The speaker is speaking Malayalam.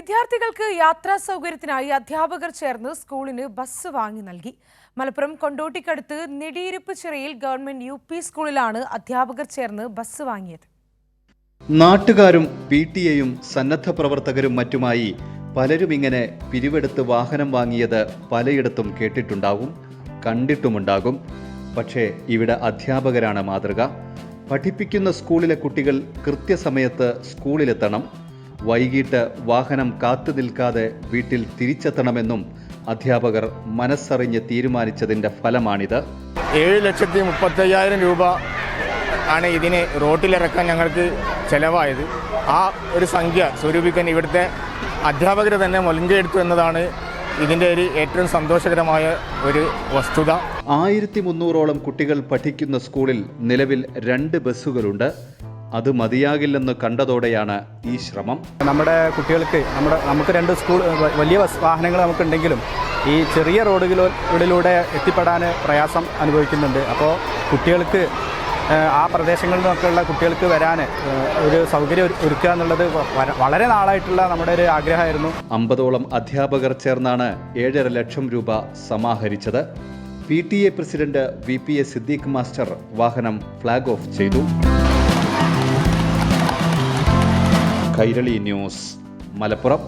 വിദ്യാർത്ഥികൾക്ക് യാത്രാ സൗകര്യത്തിനായി അധ്യാപകർ ചേർന്ന് സ്കൂളിന് ബസ് വാങ്ങി നൽകി. മലപ്പുറം കൊണ്ടോട്ടിക്കടുത്ത് നെടിയിരുപ്പ് ചിറയിൽ ഗവൺമെന്റ് യുപി സ്കൂളിലാണ് അധ്യാപകർ ചേർന്ന് ബസ് വാങ്ങിയത്. നാട്ടുകാരും PTA-യും സന്നദ്ധ പ്രവർത്തകരും മറ്റുമായി പലരും ഇങ്ങനെ പിരിവെടുത്ത് വാഹനം വാങ്ങിയത് പലയിടത്തും കേട്ടിട്ടുണ്ടാകും, കണ്ടിട്ടുമുണ്ടാകും. പക്ഷേ ഇവിടെ അധ്യാപകരാണ് മാതൃക. പഠിപ്പിക്കുന്ന സ്കൂളിലെ കുട്ടികൾ കൃത്യസമയത്ത് സ്കൂളിലെത്തണം, വൈകിട്ട് വാഹനം കാത്തു നിൽക്കാതെ വീട്ടിൽ തിരിച്ചെത്തണമെന്നും അധ്യാപകർ മനസ്സറിഞ്ഞ് തീരുമാനിച്ചതിൻ്റെ ഫലമാണിത്. 7,35,000 രൂപ ആണ് ഇതിന് റോട്ടിലിറക്കാൻ ഞങ്ങൾക്ക് ചെലവായത്. ആ ഒരു സംഖ്യ സ്വരൂപിക്കാൻ ഇവിടുത്തെ അധ്യാപകർ തന്നെ മുൻകൈയെടുത്തു എന്നതാണ് ഇതിൻ്റെ ഒരു ഏറ്റവും സന്തോഷകരമായ ഒരു വസ്തുത. 1300ഓളം കുട്ടികൾ പഠിക്കുന്ന സ്കൂളിൽ നിലവിൽ 2 ബസ്സുകളുണ്ട്. അത് മതിയാകില്ലെന്ന് കണ്ടതോടെയാണ് ഈ ശ്രമം. നമ്മുടെ കുട്ടികൾക്ക് നമുക്ക് 2 സ്കൂൾ വലിയ വാഹനങ്ങൾ നമുക്കുണ്ടെങ്കിലും ഈ ചെറിയ റോഡുകളിലൂടെ എത്തിപ്പെടാൻ പ്രയാസം അനുഭവിക്കുന്നുണ്ട്. അപ്പോൾ കുട്ടികൾക്ക് ആ പ്രദേശങ്ങളിൽ നിന്നൊക്കെയുള്ള കുട്ടികൾക്ക് വരാൻ ഒരു സൗകര്യം ഒരുക്കുക എന്നുള്ളത് വളരെ നാളായിട്ടുള്ള നമ്മുടെ ഒരു ആഗ്രഹമായിരുന്നു. 50ഓളം അധ്യാപകർ ചേർന്നാണ് 7.5 ലക്ഷം രൂപ സമാഹരിച്ചത്. PTA president VPA Siddique master വാഹനം ഫ്ലാഗ് ഓഫ് ചെയ്തു. കൈരളി ന്യൂസ്, മലപ്പുറം.